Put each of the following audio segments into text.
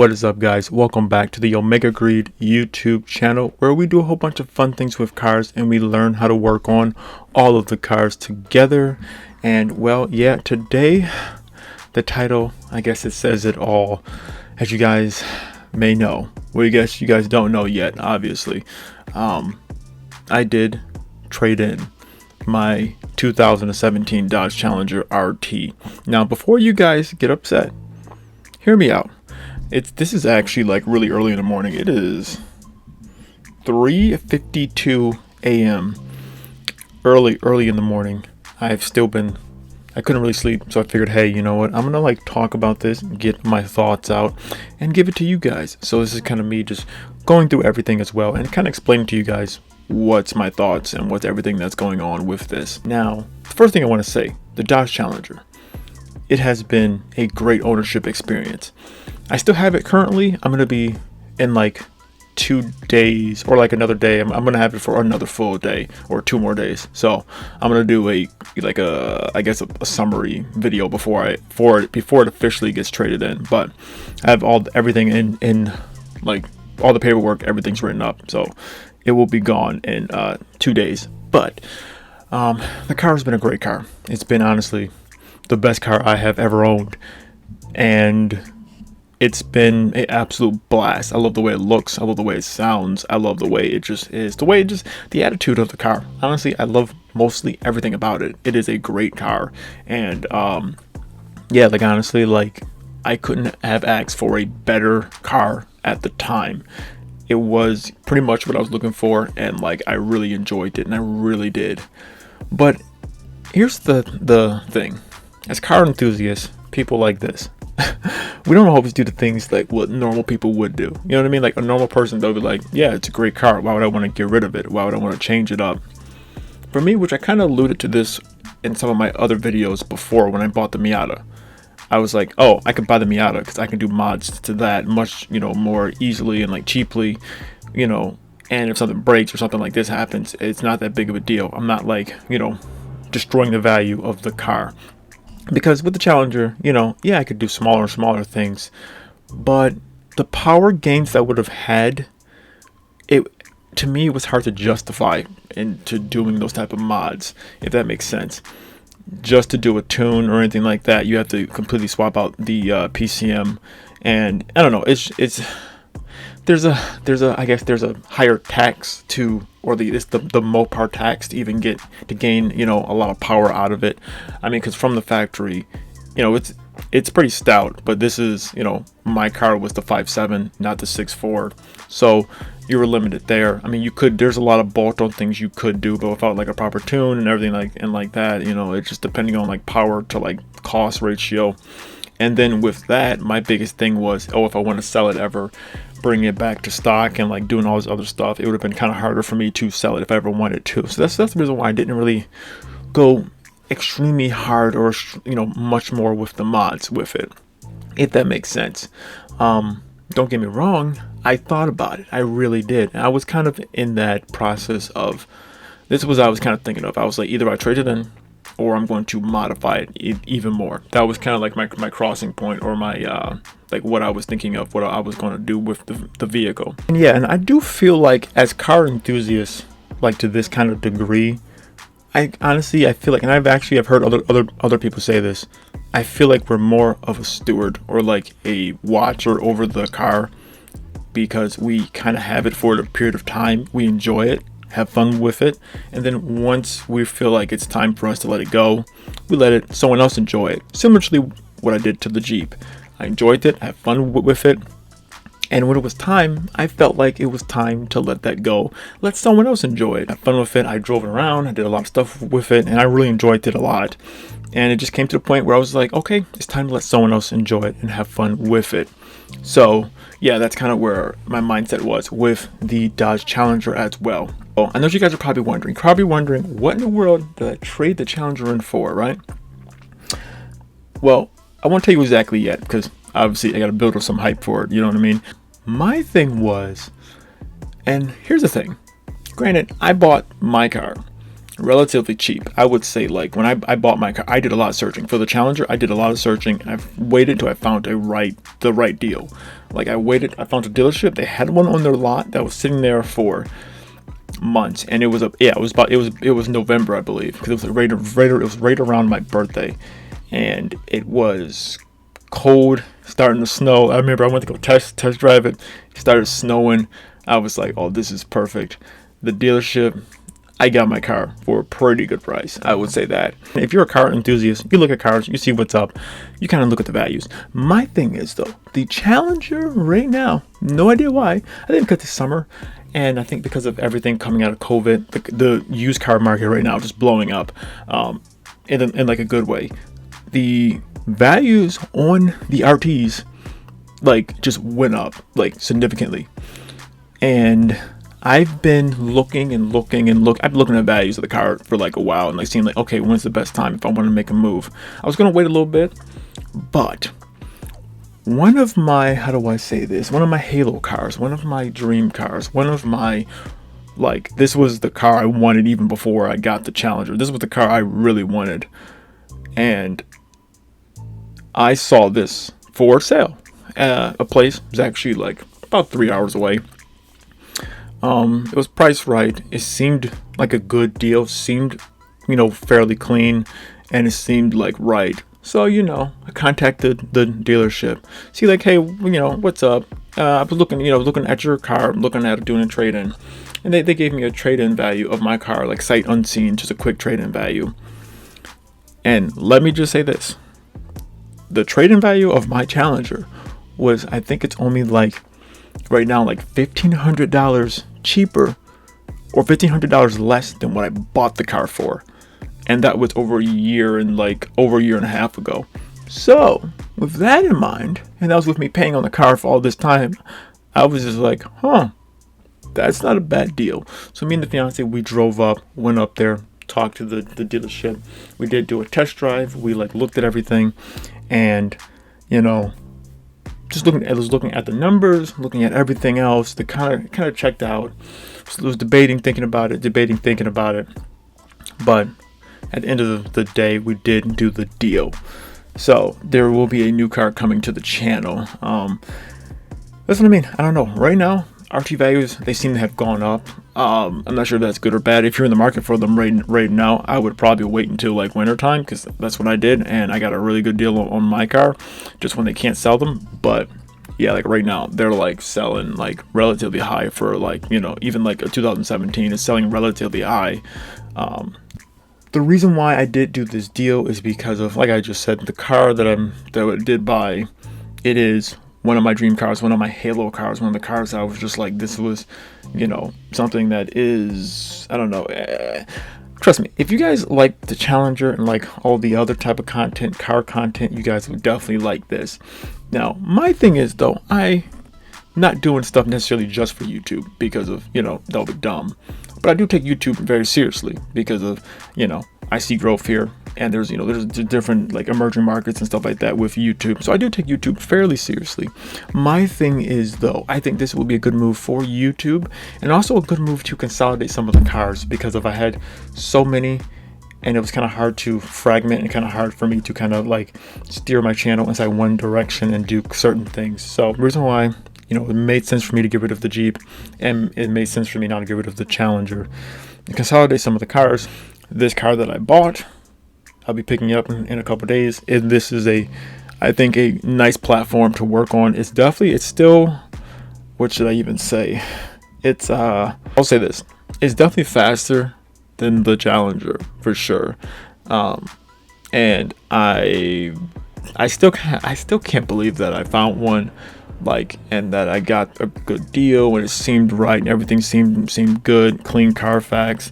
What is up, guys? Welcome back to the Omega Greed YouTube channel, where we do a whole bunch of fun things with cars and we learn how to work on all of the cars together. And well, yeah, today the title, I guess it says it all, as you guys may know. Well, I guess you guys don't know yet, obviously. I did trade in my 2017 Dodge Challenger RT. Now, before you guys get upset, hear me out. This is actually like really early in the morning. It is 3:52 a.m. Early in the morning. I couldn't really sleep, so I figured, hey, you know what? I'm gonna like talk about this, get my thoughts out, and give it to you guys. So this is kind of me just going through everything as well, and kind of explaining to you guys what's my thoughts and what's everything that's going on with this. Now, the first thing I want to say, the Dodge Challenger. It has been a great ownership experience. I still have it currently. I'm going to be in like 2 days or like another day. I'm going to have it for another full day or 2 more days. So I'm going to do a summary video before it officially gets traded in. But I have everything in like all the paperwork, everything's written up. So it will be gone in 2 days. But the car has been a great car. It's been honestly the best car I have ever owned, and it's been an absolute blast. I love the way it looks. I love the way it sounds. I love the way it just is. The attitude of the car. Honestly, I love mostly everything about it. It is a great car, and yeah, like honestly, like I couldn't have asked for a better car at the time. It was pretty much what I was looking for, and like I really enjoyed it, and I really did. But here's the thing. As car enthusiasts, people like this, we don't always do the things like what normal people would do. You know what I mean? Like a normal person, they'll be like, yeah, it's a great car. Why would I want to get rid of it? Why would I want to change it up? For me, which I kind of alluded to this in some of my other videos before when I bought the Miata, I was like, oh, I can buy the Miata because I can do mods to that much, more easily and like cheaply, and if something breaks or something like this happens, it's not that big of a deal. I'm not like, destroying the value of the car. Because with the Challenger, yeah, I could do smaller things, but the power gains that I would have had, to me, it was hard to justify into doing those type of mods, if that makes sense. Just to do a tune or anything like that, you have to completely swap out the PCM, and I don't know. There's a higher tax to, or the Mopar tax to even gain a lot of power out of it. I mean, because from the factory, it's pretty stout, but this is, my car was the 5.7, not the 6.4, so you were limited there. I mean, there's a lot of bolt-on things you could do, but without like a proper tune and everything like that, it's just depending on like power to like cost ratio. And then with that, my biggest thing was, if I want to sell it ever, bring it back to stock and like doing all this other stuff, it would have been kind of harder for me to sell it if I ever wanted to. So that's the reason why I didn't really go extremely hard or much more with the mods with it, if that makes sense. Don't get me wrong, I thought about it. I really did. And I was kind of in that process of, I was kind of thinking of. I was like, either I trade it in or I'm going to modify it even more. That was kind of like my crossing point, or my like what I was thinking of, what I was going to do with the vehicle. And yeah, and I do feel like as car enthusiasts, like to this kind of degree, I feel like, and I've heard other people say this, I feel like we're more of a steward or like a watcher over the car, because we kind of have it for a period of time. We enjoy it, have fun with it, and then once we feel like it's time for us to let it go, we let someone else enjoy it. Similarly, what I did to the Jeep. I enjoyed it, had fun with it, and when it was time, I felt like it was time to let that go. Let someone else enjoy it. Have fun with it. I drove it around. I did a lot of stuff with it, and I really enjoyed it a lot. And it just came to the point where I was like, okay, it's time to let someone else enjoy it and have fun with it. So yeah, that's kind of where my mindset was with the Dodge Challenger as well. Oh, I know you guys are probably wondering, what in the world did I trade the Challenger in for, right? Well, I won't tell you exactly yet, because obviously I got to build up some hype for it, you know what I mean? My thing was, and here's the thing, granted, I bought my car relatively cheap. I would say, like, when I bought my car, I did a lot of searching for the Challenger. I did a lot of searching. I waited until I found the right deal. Like, I found a dealership. They had one on their lot that was sitting there for months, and it was November, I believe, because it was right around my birthday, and it was cold, starting to snow. I remember I went to go test drive it. It started snowing. I was like, oh, this is perfect. The dealership, I got my car for a pretty good price. I would say that. If you're a car enthusiast, you look at cars, you see what's up, you kind of look at the values. My thing is, though, the Challenger right now, no idea why. I think because it's summer, and I think because of everything coming out of COVID, the used car market right now just blowing up, in like a good way. The values on the RTs, like, just went up, like, significantly. And I've been looking. I've been looking at values of the car for like a while, and like seeing like, okay, when's the best time if I want to make a move? I was gonna wait a little bit, but one of my halo cars, one of my dream cars, this was the car I wanted even before I got the Challenger. This was the car I really wanted, and I saw this for sale at a place. It was actually like about 3 hours away. It was priced right. It seemed like a good deal. Seemed, fairly clean, and it seemed like right. So, I contacted the dealership. See, like, hey, what's up? I was looking at your car, looking at doing a trade-in, and they gave me a trade-in value of my car, like sight unseen, just a quick trade-in value. And let me just say this: the trade-in value of my Challenger was, I think it's only like right now, like $1,500 cheaper or $1,500 less than what I bought the car for. And that was over a year and a half ago. So with that in mind, and that was with me paying on the car for all this time, I was just like, that's not a bad deal. So me and the fiance, we drove up, went up there, talked to the dealership. We did do a test drive. We looked at everything, and just looking at the numbers, looking at everything else, that kind of checked out. So I was debating, thinking about it. But at the end of the day, we did do the deal. So there will be a new car coming to the channel. That's what I mean. I don't know. Right now, RT values, they seem to have gone up. I'm not sure if that's good or bad. If you're in the market for them right now, I would probably wait until like winter time, because that's what I did, and I got a really good deal on my car just when they can't sell them. But yeah, like right now they're like selling like relatively high for even like a 2017 is selling relatively high. The reason why I did do this deal is because of, like I just said, the car that I did buy. It is one of my dream cars, one of my halo cars, one of the cars I was just like, this was, something that is, I don't know. Trust me, if you guys like the Challenger and like all the other type of content, car content, you guys would definitely like this. Now, my thing is, though, I'm not doing stuff necessarily just for YouTube because of, that would be dumb. But I do take YouTube very seriously because of, I see growth here, and there's different like emerging markets and stuff like that with YouTube. So I do take YouTube fairly seriously. My thing is, though, I think this will be a good move for YouTube, and also a good move to consolidate some of the cars, because if I had so many, and it was kind of hard to fragment and kind of hard for me to kind of like steer my channel inside one direction and do certain things. So the reason why, it made sense for me to get rid of the Jeep, and it made sense for me not to get rid of the Challenger, and consolidate some of the cars. This car that I bought, I'll be picking up in a couple days, and this is I think a nice platform to work on. It's still, what should I even say? I'll say this: it's definitely faster than the Challenger for sure. And I still can't believe that I found one, and that I got a good deal, and it seemed right, and everything seemed good, clean Carfax.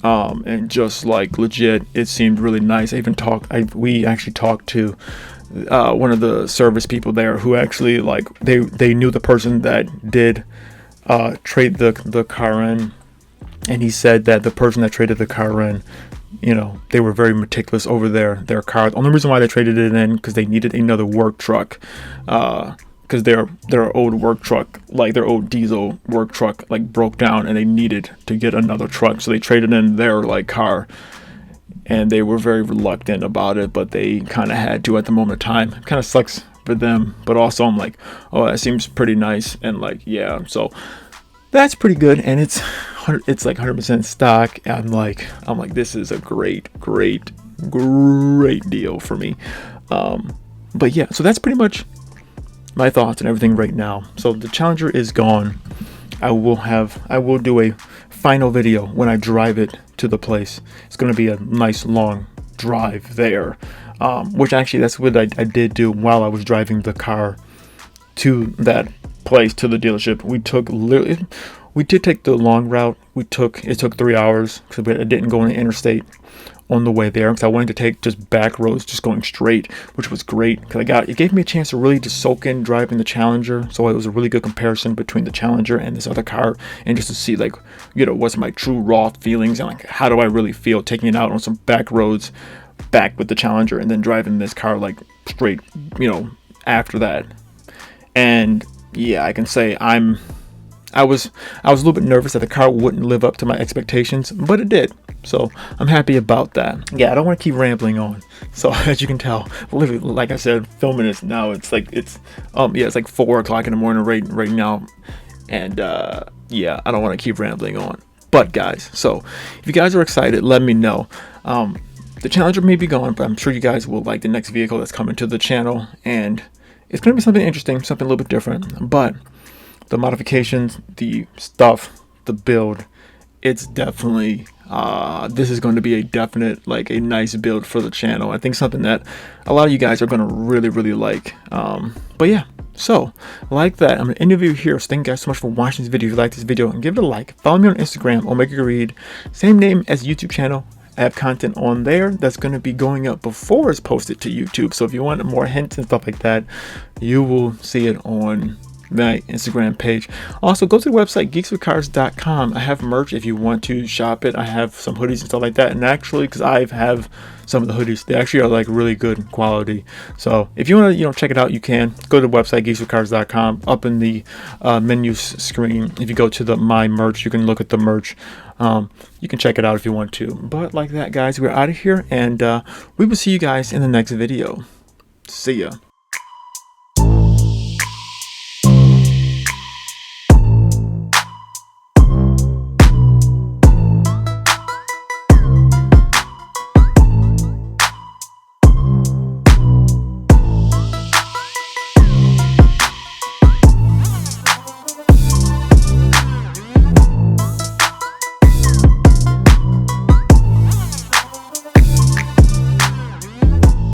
And just like legit, it seemed really nice. We actually talked to one of the service people there, who actually they knew the person that did trade the car in, and he said that the person that traded the car in, they were very meticulous over their car. The only reason why they traded it in because they needed another work truck because their old work truck, like their old diesel work truck, like broke down, and they needed to get another truck, so they traded in their like car, and they were very reluctant about it, but they kind of had to at the moment of time. It kind of sucks for them, but also I'm like, oh, that seems pretty nice, and like, yeah, so that's pretty good, and it's like 100% stock. I'm like, this is a great deal for me. But yeah, so that's pretty much my thoughts and everything right now. So the Challenger is gone. I will do a final video when I drive it to the place. It's going to be a nice long drive there, which actually that's what I did do while I was driving the car to that place, to the dealership. We did take the long route. It took 3 hours because I didn't go on the interstate on the way there, because I wanted to take just back roads, just going straight, which was great because it gave me a chance to really just soak in driving the Challenger. So it was a really good comparison between the Challenger and this other car, and just to see like, what's my true raw feelings, and like how do I really feel taking it out on some back roads back with the Challenger, and then driving this car like straight, after that. And yeah, I can say I was a little bit nervous that the car wouldn't live up to my expectations, but it did. So I'm happy about that. Yeah, I don't want to keep rambling on. So as you can tell, literally, like I said, filming this now, it's like 4 o'clock in the morning right now, and yeah, I don't want to keep rambling on. But guys, so if you guys are excited, let me know. The Challenger may be gone, but I'm sure you guys will like the next vehicle that's coming to the channel, and it's going to be something interesting, something a little bit different. But the modifications, the stuff, the build, it's definitely this is going to be a definite, like, a nice build for the channel. I think something that a lot of you guys are going to really like. But yeah, so like that, I'm going to end the video here. So thank you guys so much for watching this video. If you like this video, and give it a like. Follow me on Instagram, Omega Reed, same name as the YouTube channel. I have content on there that's going to be going up before it's posted to YouTube. So if you want more hints and stuff like that, you will see it on my Instagram page. Also, go to the website geekswithcars.com. I have merch if you want to shop it. I have some hoodies and stuff like that, and actually, because I have some of the hoodies, they actually are like really good quality. So if you want to check it out, you can go to the website geekswithcars.com. Up in the menu screen, if you go to the my merch, you can look at the merch. You can check it out if you want to. But like that, guys, we're out of here, and we will see you guys in the next video. See ya.